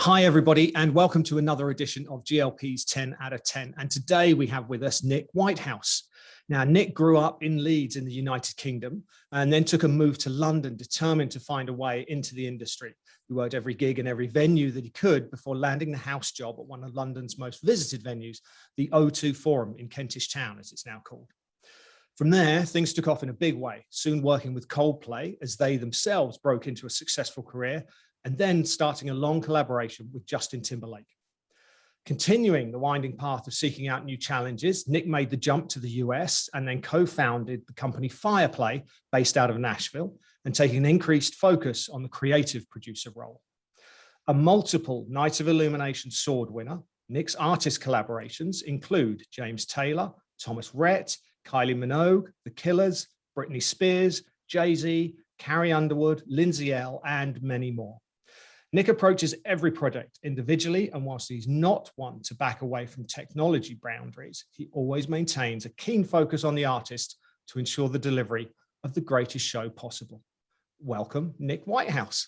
Hi, everybody, and welcome to another edition of GLP's 10 out of 10. And today we have with us Nick Whitehouse. Now, Nick grew up in Leeds in the United Kingdom and then took a move to London, determined to find a way into the industry. He worked every gig and every venue that he could before landing the house job at one of London's most visited venues, the O2 Forum in Kentish Town, as it's now called. From there, things took off in a big way, soon working with Coldplay as they themselves broke into a successful career, and then starting a long collaboration with Justin Timberlake. Continuing the winding path of seeking out new challenges, Nick made the jump to the US and then co-founded the company Fireplay, based out of Nashville, and taking an increased focus on the creative producer role. A multiple Knight of Illumination sword winner, Nick's artist collaborations include James Taylor, Thomas Rhett, Kylie Minogue, The Killers, Britney Spears, Jay-Z, Carrie Underwood, Lindsay Ell, and many more. Nick approaches every project individually, and whilst he's not one to back away from technology boundaries, he always maintains a keen focus on the artist to ensure the delivery of the greatest show possible. Welcome, Nick Whitehouse.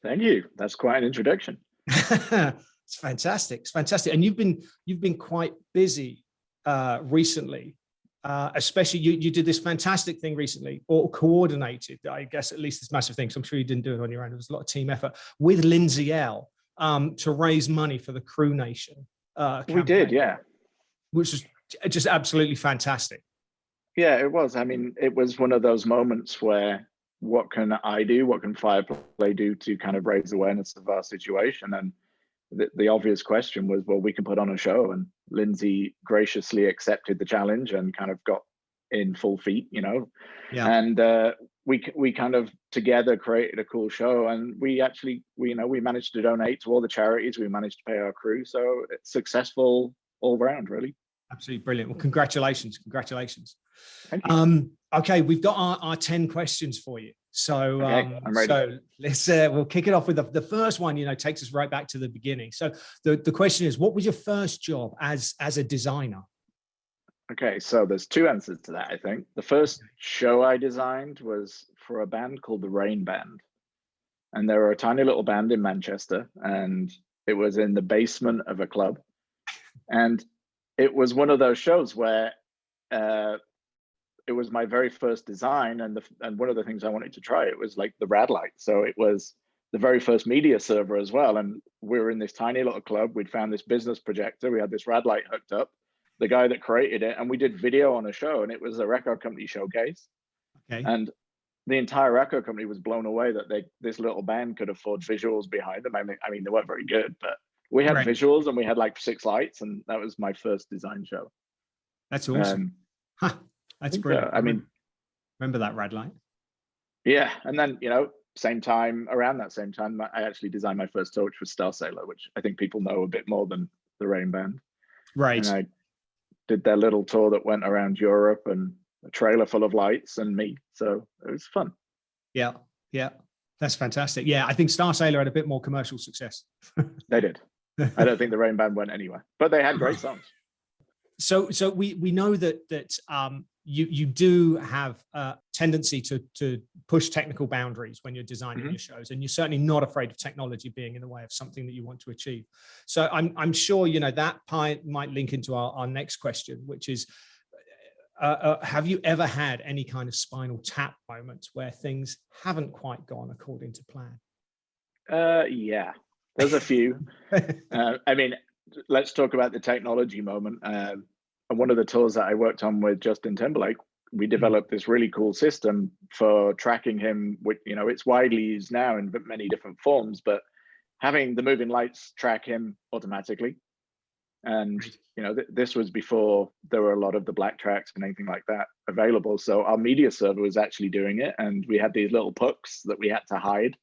Thank you. That's quite an introduction. It's fantastic. It's fantastic. And you've been quite busy recently. Especially you did this fantastic thing recently, or coordinated, I guess, at least this massive thing. So I'm sure you didn't do it on your own. There was a lot of team effort with Lindsay Ell to raise money for the Crew Nation campaign. We did, yeah. Which was just absolutely fantastic. Yeah, it was. I mean, it was one of those moments where what can I do? What can Fireplay do to kind of raise awareness of our situation? And the obvious question was, well, we can put on a show, and Lindsay graciously accepted the challenge and kind of got in full feet, you know. Yeah. And we kind of together created a cool show, and we managed to donate to all the charities. We managed to pay our crew, so it's successful all round, really. Absolutely brilliant. Well, congratulations. Thank you. Okay, we've got our 10 questions for you. So, okay, I'm ready. So let's we'll kick it off with the first one. Takes us right back to the beginning. So the question is, what was your first job as a designer? Okay, so there's two answers to that. I think the first show I designed was for a band called the Rain Band, and they were a tiny little band in Manchester, and it was in the basement of a club, and it was one of those shows where it was my very first design, and one of the things I wanted to try, it was like the rad light. So it was the very first media server as well. And we were in this tiny little club. We'd found this business projector. We had this rad light hooked up, the guy that created it, and we did video on a show, and it was a record company showcase. Okay. And the entire record company was blown away that this little band could afford visuals behind them. I mean, they weren't very good, but we had visuals, and we had like 6 lights, and that was my first design show. That's awesome. That's brilliant. I mean, remember that rad light? Yeah, and then around that same time, I actually designed my first tour, which was Star Sailor, which I think people know a bit more than the Rain Band. Right. And I did their little tour that went around Europe, and a trailer full of lights and me. So it was fun. Yeah, that's fantastic. Yeah, I think Star Sailor had a bit more commercial success. They did. I don't think the Rain Band went anywhere, but they had great songs. So we know that you do have a tendency to push technical boundaries when you're designing your shows, and you're certainly not afraid of technology being in the way of something that you want to achieve. So I'm sure that might link into our next question, which is, have you ever had any kind of spinal tap moment where things haven't quite gone according to plan? Yeah, there's a few. I mean, let's talk about the technology moment. And one of the tours that I worked on with Justin Timberlake, we developed this really cool system for tracking him, which, it's widely used now in many different forms, but having the moving lights track him automatically. And, this was before there were a lot of the black tracks and anything like that available. So our media server was actually doing it. And we had these little pucks that we had to hide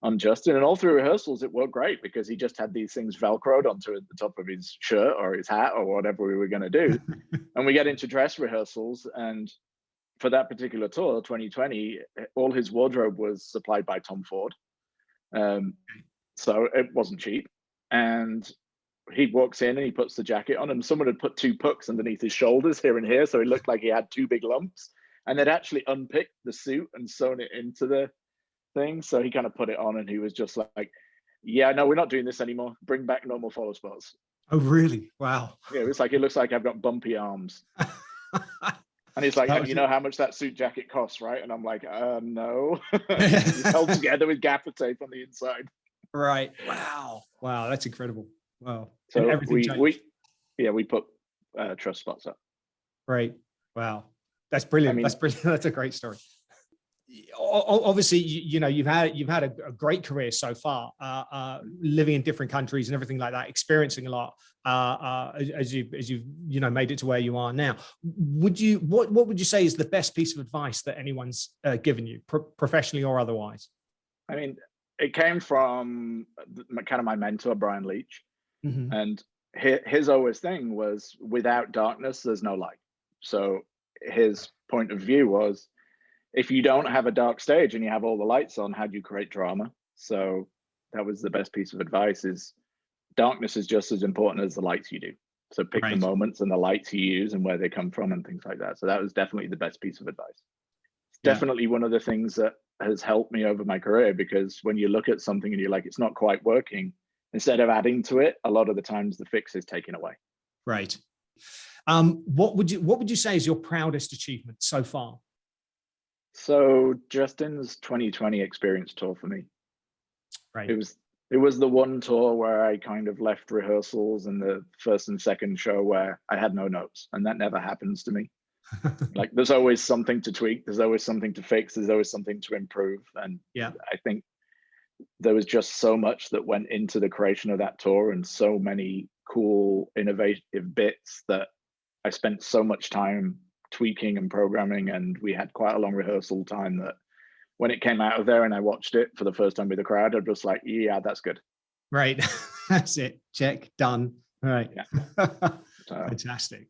on Justin, and all through rehearsals it worked great because he just had these things velcroed onto the top of his shirt or his hat or whatever we were going to do. And we get into dress rehearsals, and for that particular tour, 2020, all his wardrobe was supplied by Tom Ford, so it wasn't cheap. And he walks in and he puts the jacket on, and someone had put 2 pucks underneath his shoulders here and here, so he looked like he had 2 big lumps, and they'd actually unpicked the suit and sewn it into the thing. So he kind of put it on, and he was just like, yeah, no, we're not doing this anymore. Bring back normal follow spots. Oh, really? Wow. Yeah, it's like, it looks like I've got bumpy arms. And he's like, That and was you know how much that suit jacket costs, right? And I'm like, no. It's held together with gaffer tape on the inside. right. Wow. Wow. That's incredible. Wow. And So everything changed. we put truss spots up. Right. Wow. That's I brilliant. mean, That's brilliant. That's a great story. Obviously, you know, you've had a great career so far, living in different countries and everything like that, experiencing a lot, as you've you know made it to where you are now. What would you say is the best piece of advice that anyone's given you, professionally or otherwise? I mean, it came from kind of my mentor, Brian Leach, Mm-hmm. and his always thing was, without darkness, there's no light. So his point of view was, if you don't have a dark stage and you have all the lights on, how do you create drama? So that was the best piece of advice: is darkness is just as important as the lights you do. So pick the Right. moments and the lights you use and where they come from and things like that. So that was definitely the best piece of advice. It's Yeah. definitely one of the things that has helped me over my career, because when you look at something and you're like, it's not quite working, instead of adding to it, a lot of the times the fix is taken away. Right. What would you say is your proudest achievement so far? So Justin's 2020 experience tour for me. Right. It was the one tour where I kind of left rehearsals in the first and second show where I had no notes, and that never happens to me. Like, there's always something to tweak, there's always something to fix, there's always something to improve. And Yeah. I think there was just so much that went into the creation of that tour, and so many cool, innovative bits that I spent so much time tweaking and programming. And we had quite a long rehearsal time that when it came out of there and I watched it for the first time with the crowd, I'm just like, yeah, that's good. Right. That's it. Check. Done. All right. Yeah. So, fantastic.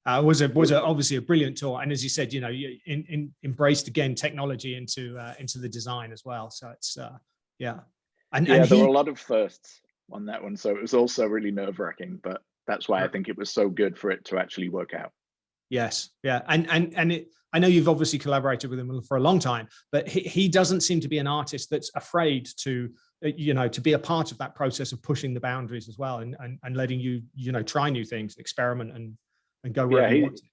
Was obviously a brilliant tour, and as you said, you know, you embraced again technology into the design as well. So it's yeah, and yeah, there were a lot of firsts on that one, so it was also really nerve-wracking. But that's why I think it was so good for it to actually work out. Yes, yeah, and it, I know you've obviously collaborated with him for a long time, but he doesn't seem to be an artist that's afraid to you know, to be a part of that process of pushing the boundaries as well, and letting you know, try new things, experiment, and go wherever you want to.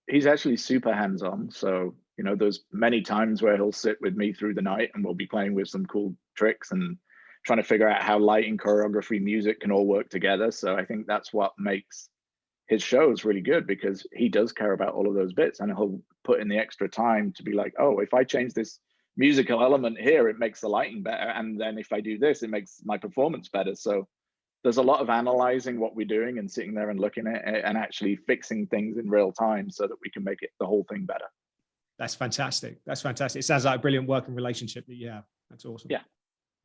He's actually super hands-on. So, you know, there's many times where he'll sit with me through the night and we'll be playing with some cool tricks and trying to figure out how lighting, choreography, music can all work together. So I think that's what makes his shows really good, because he does care about all of those bits, and he'll put in the extra time to be like, oh, if I change this musical element here, it makes the lighting better. And then if I do this, it makes my performance better. So there's a lot of analyzing what we're doing and sitting there and looking at it and actually fixing things in real time so that we can make it the whole thing better. That's fantastic. That's fantastic. It sounds like a brilliant working relationship that you have. That's awesome. Yeah.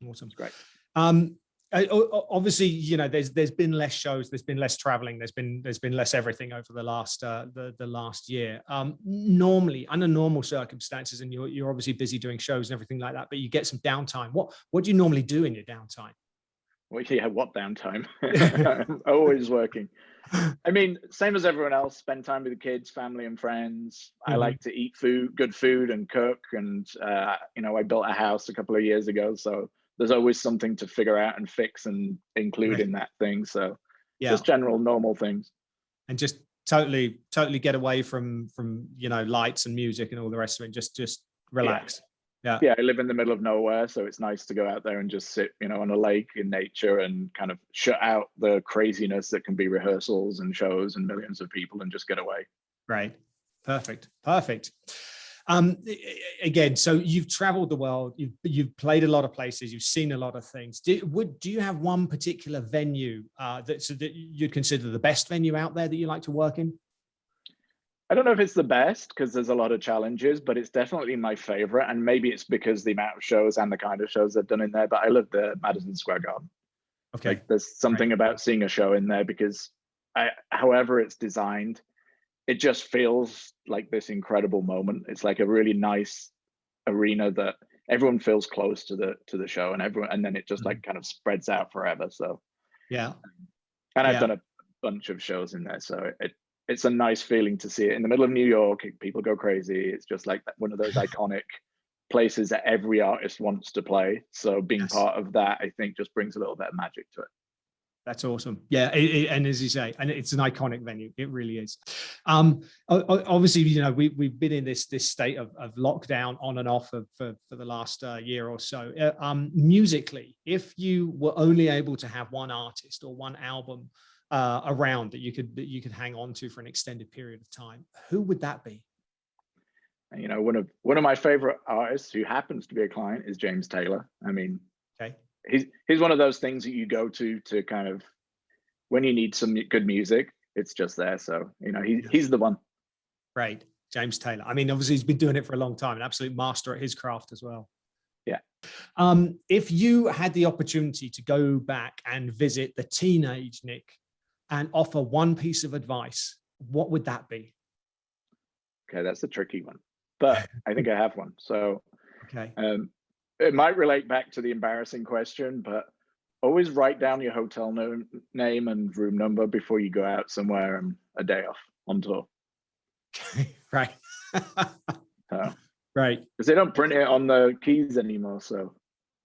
Awesome. It's great. Obviously, you know, there's been less shows, there's been less traveling, there's been less everything over the last the last year. Normally, under normal circumstances, and you're obviously busy doing shows and everything like that, but you get some downtime. What do you normally do in your downtime? Well, yeah, what downtime? I'm always working. I mean, same as everyone else, spend time with the kids, family and friends. I like to eat good food and cook. And, you know, I built a house a couple of years ago. So there's always something to figure out and fix and include in that thing. So yeah, just general normal things. And just totally get away from, you know, lights and music and all the rest of it. Just relax. Yeah, I live in the middle of nowhere, so it's nice to go out there and just sit, you know, on a lake in nature and kind of shut out the craziness that can be rehearsals and shows and millions of people, and just get away. Right. Perfect. Again, so you've traveled the world, you've played a lot of places, you've seen a lot of things. Do you have one particular venue that you'd consider the best venue out there that you like to work in? I don't know if it's the best, because there's a lot of challenges, but it's definitely my favorite. And maybe it's because the amount of shows and the kind of shows they've done in there, but I love the Madison Square Garden. Okay. Like, there's something about seeing a show in there, because however it's designed, it just feels like this incredible moment. It's like a really nice arena that everyone feels close to the show, and then it just like kind of spreads out forever. So yeah. And I've done a bunch of shows in there, so it's a nice feeling to see it in the middle of New York. People go crazy. It's just like one of those iconic places that every artist wants to play. So being Yes. part of that, I think, just brings a little bit of magic to it. That's awesome. Yeah, and as you say, and it's an iconic venue. It really is. Obviously, you know, we've been in this state of lockdown on and off for the last year or so. Musically, if you were only able to have one artist or one album around that you could hang on to for an extended period of time, who would that be? You know, one of my favorite artists who happens to be a client is James Taylor. I mean, okay. He's one of those things that you go to kind of when you need some good music, it's just there. So, you know, he's the one. Right. James Taylor. I mean, obviously he's been doing it for a long time, an absolute master at his craft as well. Yeah. If you had the opportunity to go back and visit the teenage Nick and offer one piece of advice, what would that be? Okay, that's a tricky one, but I think I have one. So, okay. It might relate back to the embarrassing question, but always write down your hotel name and room number before you go out somewhere and a day off on tour. Right. Right. Because they don't print it on the keys anymore. So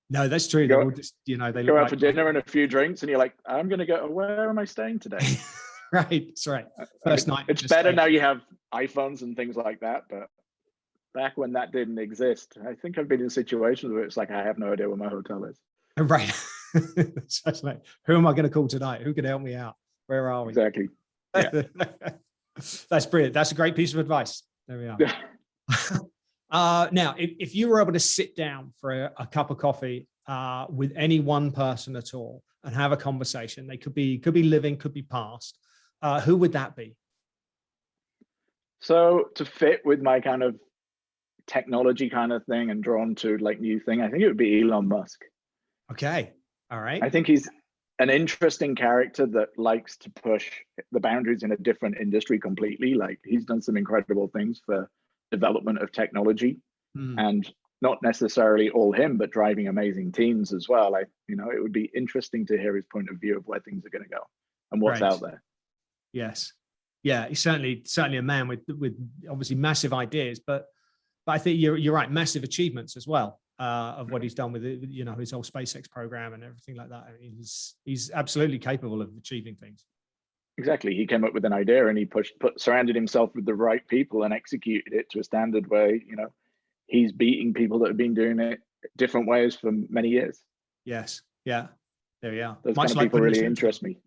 no, that's true. They just, you know, they go out for dinner and a few drinks, and you're like, I'm going to go. Where am I staying today? Right. That's right. First night. It's better now. You have iPhones and things like that, but back when that didn't exist, I think I've been in situations where it's like, I have no idea where my hotel is. Right. Like, who am I going to call tonight? Who can help me out? Where are we? Exactly. Yeah. That's brilliant. That's a great piece of advice. There we are. Now, if you were able to sit down for a cup of coffee with any one person at all and have a conversation, they could be living, could be past, who would that be? So to fit with my kind of technology kind of thing and drawn to like new thing, I think it would be Elon Musk. Okay. All right. I think he's an interesting character that likes to push the boundaries in a different industry completely. Like he's done some incredible things for development of technology and not necessarily all him, but driving amazing teams as well. You know, it would be interesting to hear his point of view of where things are going to go and what's out there. Yes. Yeah. He's certainly a man with obviously massive ideas, but I think you're right. Massive achievements as well of what he's done with it, you know, his whole SpaceX program and everything like that. I mean, he's absolutely capable of achieving things. Exactly. He came up with an idea and he surrounded himself with the right people and executed it to a standard where, you know, he's beating people that have been doing it different ways for many years. Yes. Yeah. There we are. Those kind of people really interest me.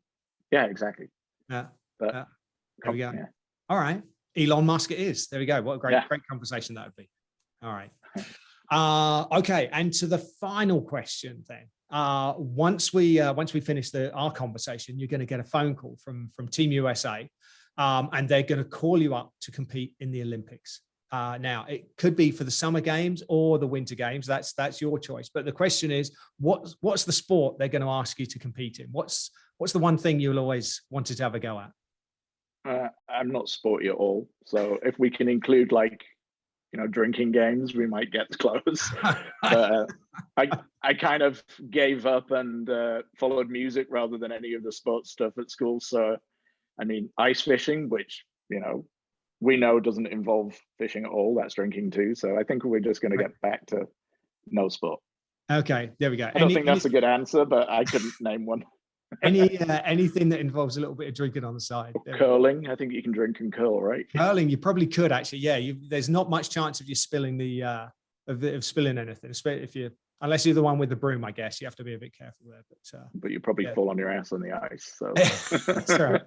Yeah, exactly. Yeah. But there we go. Yeah. All right. Elon Musk it is. There we go. What a great conversation that would be. All right. Okay. And to the final question then. Once we finish our conversation, you're going to get a phone call from Team USA, and they're going to call you up to compete in the Olympics. Now, it could be for the Summer Games or the Winter Games. That's your choice. But the question is, what's the sport they're going to ask you to compete in? What's the one thing you'll always wanted to have a go at? I'm not sporty at all. So if we can include like, you know, drinking games, we might get close. But I kind of gave up and followed music rather than any of the sports stuff at school. So, I mean, ice fishing, which, you know, we know doesn't involve fishing at all. That's drinking too. So I think we're just going to get back to no sport. Okay, there we go. I don't think that's a good answer, but I couldn't name one. Anything that involves a little bit of drinking on the side. Curling, I think you can drink and curl, right? Curling, you probably could actually. Yeah, there's not much chance of you spilling of spilling anything, unless you're the one with the broom. I guess you have to be a bit careful there. But you probably fall on your ass on the ice. So that's right.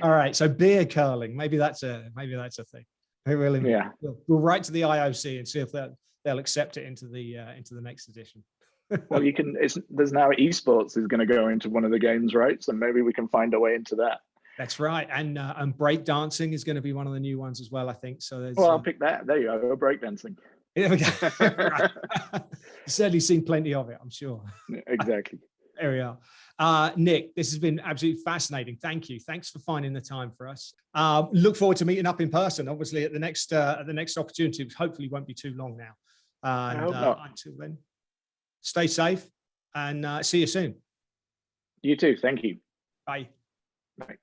All right. So beer curling, maybe that's a thing. We'll write to the IOC and see if they'll accept it into the next edition. Well, there's now esports is going to go into one of the games, right? So maybe we can find a way into that. That's right. And break dancing is going to be one of the new ones as well, I think. So I'll pick that. There you go, break dancing. There we go. Right. You've certainly seen plenty of it, I'm sure. Exactly. There we are. Nick, this has been absolutely fascinating. Thank you. Thanks for finding the time for us. Look forward to meeting up in person, obviously, at the next opportunity, which hopefully won't be too long now. And I hope not. Until then, stay safe and see you soon. You too. Thank you. Bye. Bye.